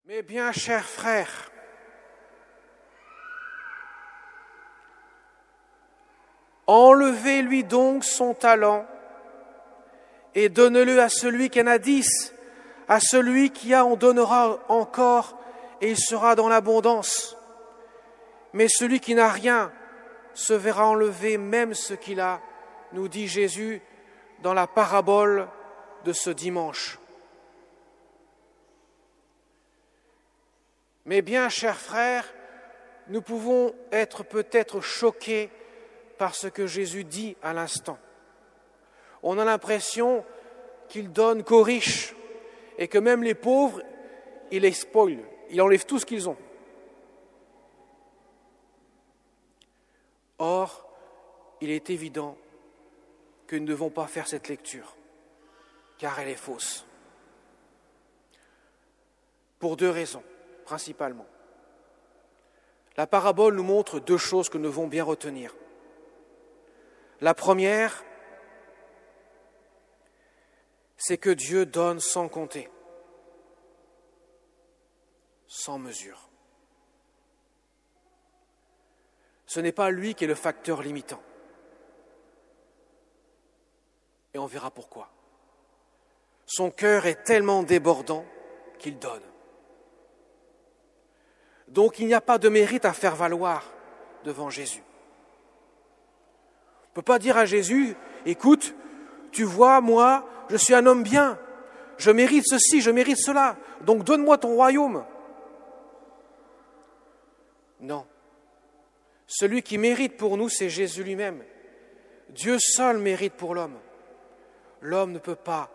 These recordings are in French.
Mes bien chers frères, enlevez-lui donc son talent et donne-le à celui qui en a 10, à celui qui a en donnera encore et il sera dans l'abondance. Mais celui qui n'a rien se verra enlever même ce qu'il a, nous dit Jésus dans la parabole de ce dimanche. Mes bien chers frères, nous pouvons être peut-être choqués par ce que Jésus dit à l'instant. On a l'impression qu'il donne qu'aux riches et que même les pauvres, il les spoil, il enlève tout ce qu'ils ont. Or, il est évident que nous ne devons pas faire cette lecture, car elle est fausse. Pour deux raisons, principalement. La parabole nous montre deux choses que nous devons bien retenir. La première, c'est que Dieu donne sans compter, sans mesure. Ce n'est pas lui qui est le facteur limitant. Et on verra pourquoi. Son cœur est tellement débordant qu'il donne. Donc il n'y a pas de mérite à faire valoir devant Jésus. On ne peut pas dire à Jésus, écoute, tu vois, moi, je suis un homme bien, je mérite ceci, je mérite cela, donc donne-moi ton royaume. Non. Celui qui mérite pour nous, c'est Jésus lui-même. Dieu seul mérite pour l'homme. L'homme ne peut pas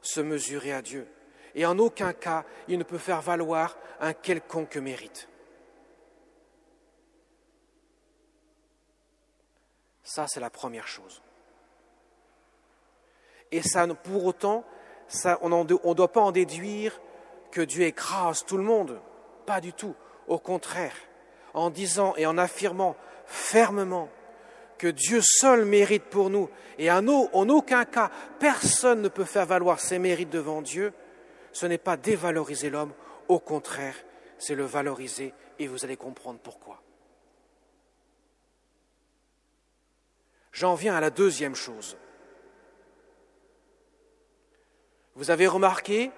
se mesurer à Dieu. Et en aucun cas, il ne peut faire valoir un quelconque mérite. Ça, c'est la première chose. Et ça, pour autant, on ne doit pas en déduire que Dieu écrase tout le monde. Pas du tout. Au contraire, en disant et en affirmant fermement que Dieu seul mérite pour nous, et en aucun cas, personne ne peut faire valoir ses mérites devant Dieu, ce n'est pas dévaloriser l'homme, au contraire, c'est le valoriser, et vous allez comprendre pourquoi. J'en viens à la deuxième chose. Vous avez remarqué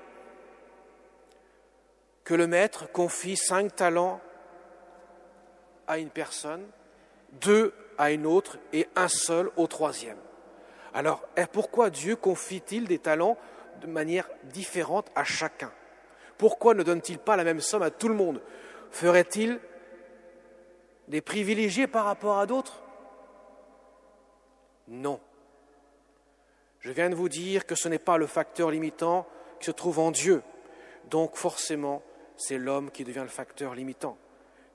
que le maître confie 5 talents à une personne, 2 à une autre et 1 seul au 3e. Alors, pourquoi Dieu confie-t-il des talents de manière différente à chacun? Pourquoi ne donne-t-il pas la même somme à tout le monde? Ferait-il des privilégiés par rapport à d'autres? Non. Je viens de vous dire que ce n'est pas le facteur limitant qui se trouve en Dieu. Donc forcément, c'est l'homme qui devient le facteur limitant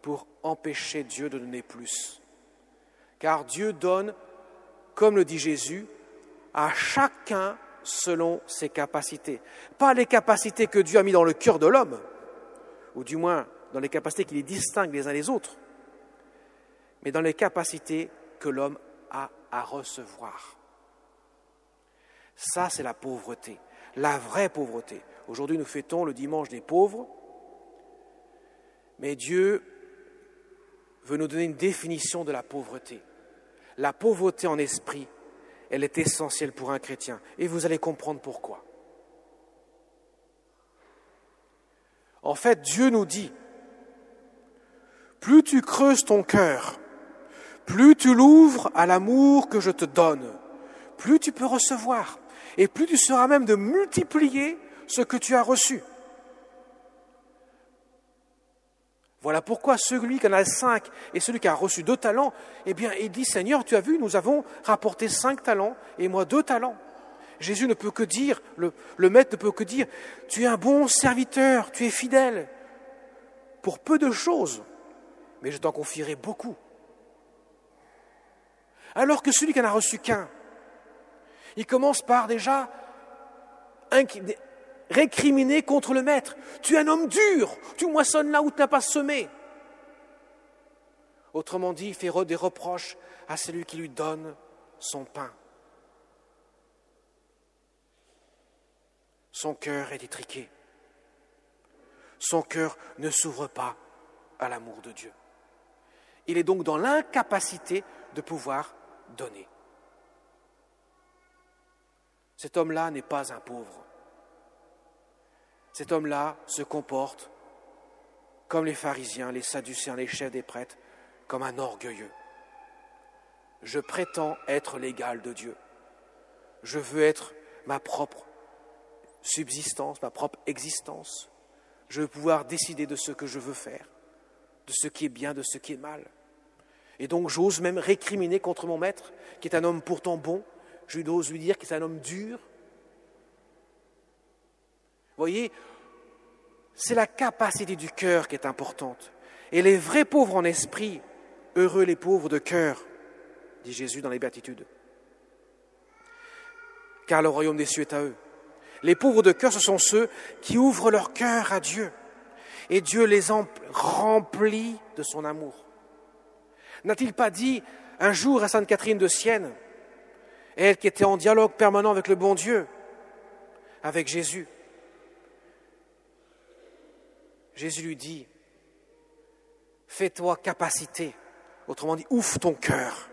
pour empêcher Dieu de donner plus. Car Dieu donne, comme le dit Jésus, à chacun selon ses capacités. Pas les capacités que Dieu a mis dans le cœur de l'homme, ou du moins dans les capacités qui les distinguent les uns des autres, mais dans les capacités que l'homme a à recevoir. Ça, c'est la pauvreté, la vraie pauvreté. Aujourd'hui, nous fêtons le dimanche des pauvres, mais Dieu veut nous donner une définition de la pauvreté. La pauvreté en esprit, elle est essentielle pour un chrétien. Et vous allez comprendre pourquoi. En fait, Dieu nous dit, plus tu creuses ton cœur, plus tu l'ouvres à l'amour que je te donne, plus tu peux recevoir. Et plus tu seras même de multiplier ce que tu as reçu. Voilà pourquoi celui qui en a 5 et celui qui a reçu 2 talents, eh bien, il dit, Seigneur, tu as vu, nous avons rapporté 5 talents et moi 2 talents. Jésus ne peut que dire, le maître ne peut que dire, tu es un bon serviteur, tu es fidèle, pour peu de choses, mais je t'en confierai beaucoup. Alors que celui qui en a reçu qu'un, il commence par déjà récriminer contre le maître. Tu es un homme dur, tu moissonnes là où tu n'as pas semé. Autrement dit, il fait des reproches à celui qui lui donne son pain. Son cœur est étriqué. Son cœur ne s'ouvre pas à l'amour de Dieu. Il est donc dans l'incapacité de pouvoir donner. Cet homme-là n'est pas un pauvre. Cet homme-là se comporte comme les pharisiens, les sadducéens, les chefs des prêtres, comme un orgueilleux. Je prétends être l'égal de Dieu. Je veux être ma propre subsistance, ma propre existence. Je veux pouvoir décider de ce que je veux faire, de ce qui est bien, de ce qui est mal. Et donc j'ose même récriminer contre mon maître, qui est un homme pourtant bon. J'ose lui dire qu'il est un homme dur. Vous voyez, c'est la capacité du cœur qui est importante. Et les vrais pauvres en esprit, heureux les pauvres de cœur, dit Jésus dans les Béatitudes. Car le royaume des cieux est à eux. Les pauvres de cœur, ce sont ceux qui ouvrent leur cœur à Dieu. Et Dieu les remplit de son amour. N'a-t-il pas dit un jour à Sainte Catherine de Sienne, elle qui était en dialogue permanent avec le bon Dieu, avec Jésus, Jésus lui dit, fais-toi capacité, autrement dit, ouvre ton cœur,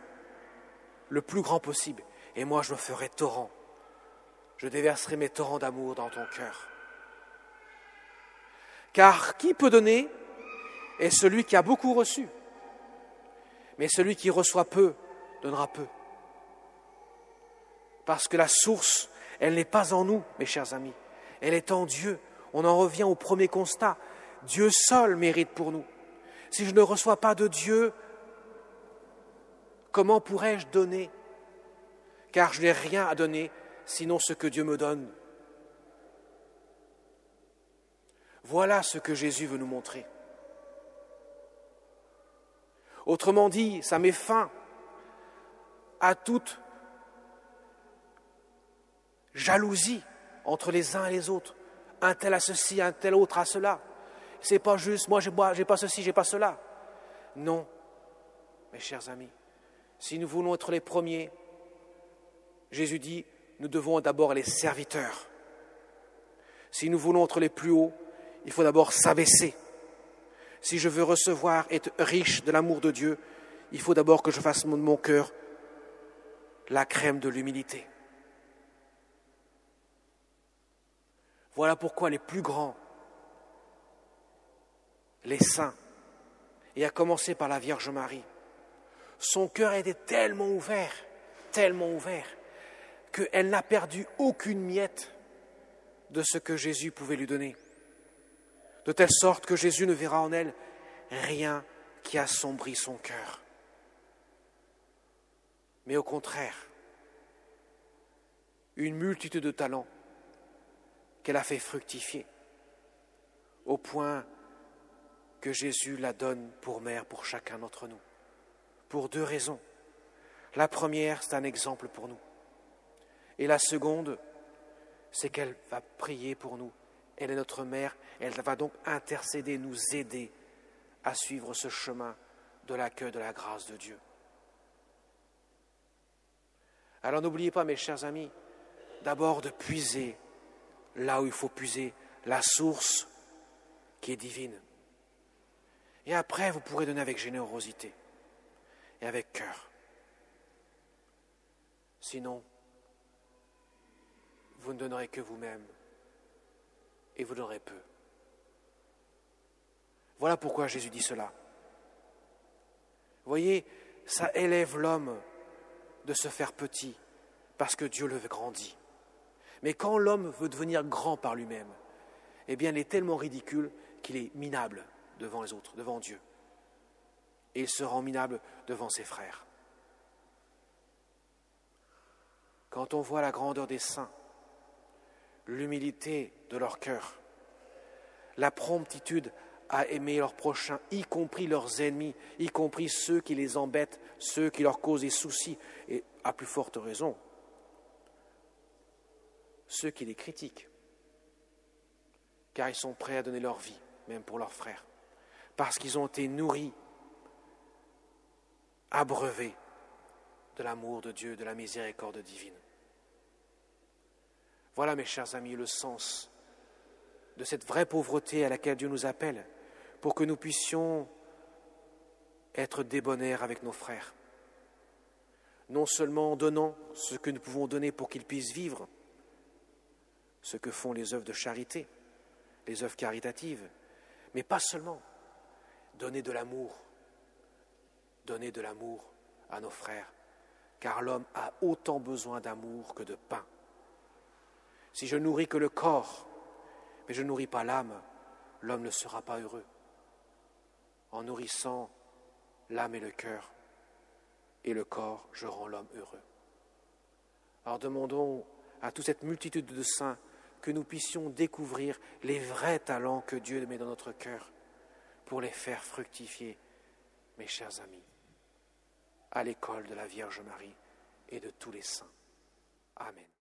le plus grand possible, et moi je me ferai torrent. Je déverserai mes torrents d'amour dans ton cœur. Car qui peut donner est celui qui a beaucoup reçu. Mais celui qui reçoit peu donnera peu. Parce que la source, elle n'est pas en nous, mes chers amis. Elle est en Dieu. On en revient au premier constat. Dieu seul mérite pour nous. Si je ne reçois pas de Dieu, comment pourrais-je donner? Car je n'ai rien à donner, sinon ce que Dieu me donne. Voilà ce que Jésus veut nous montrer. Autrement dit, ça met fin à toute jalousie entre les uns et les autres. Un tel a ceci, un tel autre a cela. C'est pas juste, moi j'ai pas ceci, j'ai pas cela. Non, mes chers amis, si nous voulons être les premiers, Jésus dit, nous devons d'abord être les serviteurs. Si nous voulons être les plus hauts, il faut d'abord s'abaisser. Si je veux recevoir, être riche de l'amour de Dieu, il faut d'abord que je fasse de mon cœur la crème de l'humilité. Voilà pourquoi les plus grands, les saints, et à commencer par la Vierge Marie, son cœur était tellement ouvert, qu'elle n'a perdu aucune miette de ce que Jésus pouvait lui donner. De telle sorte que Jésus ne verra en elle rien qui assombrit son cœur. Mais au contraire, une multitude de talents qu'elle a fait fructifier, au point que Jésus la donne pour mère pour chacun d'entre nous, pour deux raisons. La première, c'est un exemple pour nous. Et la seconde, c'est qu'elle va prier pour nous. Elle est notre mère, elle va donc intercéder, nous aider à suivre ce chemin de l'accueil de la grâce de Dieu. Alors n'oubliez pas, mes chers amis, d'abord de puiser là où il faut puiser, la source qui est divine. Et après, vous pourrez donner avec générosité et avec cœur. Sinon, vous ne donnerez que vous-même et vous donnerez peu. Voilà pourquoi Jésus dit cela. Vous voyez, ça élève l'homme de se faire petit parce que Dieu le grandit. Mais quand l'homme veut devenir grand par lui-même, eh bien, il est tellement ridicule qu'il est minable devant les autres, devant Dieu. Et il se rend minable devant ses frères. Quand on voit la grandeur des saints, l'humilité de leur cœur, la promptitude à aimer leurs prochains, y compris leurs ennemis, y compris ceux qui les embêtent, ceux qui leur causent des soucis, et à plus forte raison, ceux qui les critiquent, car ils sont prêts à donner leur vie, même pour leurs frères, parce qu'ils ont été nourris, abreuvés de l'amour de Dieu, de la miséricorde divine. Voilà, mes chers amis, le sens de cette vraie pauvreté à laquelle Dieu nous appelle, pour que nous puissions être débonnaires avec nos frères. Non seulement en donnant ce que nous pouvons donner pour qu'ils puissent vivre, ce que font les œuvres de charité, les œuvres caritatives, mais pas seulement. Donner de l'amour à nos frères, car l'homme a autant besoin d'amour que de pain. Si je nourris que le corps, mais je ne nourris pas l'âme, l'homme ne sera pas heureux. En nourrissant l'âme et le cœur, et le corps, je rends l'homme heureux. Alors demandons à toute cette multitude de saints que nous puissions découvrir les vrais talents que Dieu met dans notre cœur pour les faire fructifier, mes chers amis, à l'école de la Vierge Marie et de tous les saints. Amen.